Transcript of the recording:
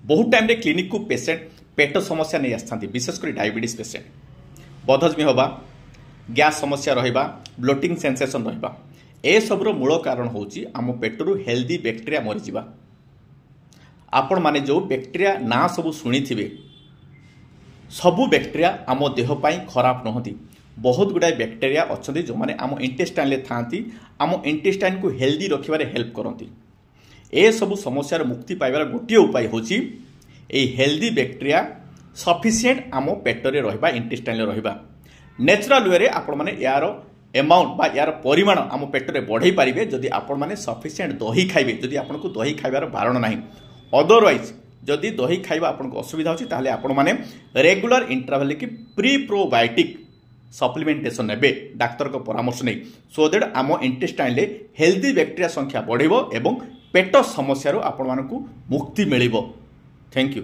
बहुत टाइम रे क्लिनिक को पेसेंट पेट समस्या नहीं आसता विशेषकर डायबिटीज पेसेंट बदहजमी होगा गैस समस्या रहिबा ब्लोटिंग सेंसेशन रहिबा ए सबरो मूल कारण होची आम पेटरू हेल्दी बैक्टेरिया मरी जिबा। आपण माने जो बैक्टेरिया ना सब शुणी थिबे सबु बैक्टेरिया आम देह पाई खराब नहती। बहुत गुड़ाए बैक्टेरिया अच्छा जो मैंने आम इंटेस्टाइन थांती आम इंटेस्टाइन को हेल्दी रखिबारे हेल्प करती। ए सबु समस्यार मुक्ति पाइबार गोटे उपाय होची ए हेल्दी बैक्टेरिया सफिशिएंट आम पेटरे रहिबा इंटेस्टाइन रहिबा। नेचुरल वे आपण माने यार एमाउंट बा यार परिमाण आम पेटरे बढ़ाई पारिबे जदि आपण माने सफिशिएंट दही खाइबे। जदि आपनको दही खाइबार बारण नाही अदरवाइज जदि दही खाइबा आपनको असुविधा होची ताले आपण माने रेगुलर इंटरवल की प्री प्रोबायोटिक सप्लीमेंटेशन नेबे डाक्तर को परामर्श नहीं सो दैट आम इंटेस्टाइन ले हेल्दी बैक्टेरिया संख्या बढ़िबो एवं पेट समस्या आपण मानकु मुक्ति मिलिबो। Thank you.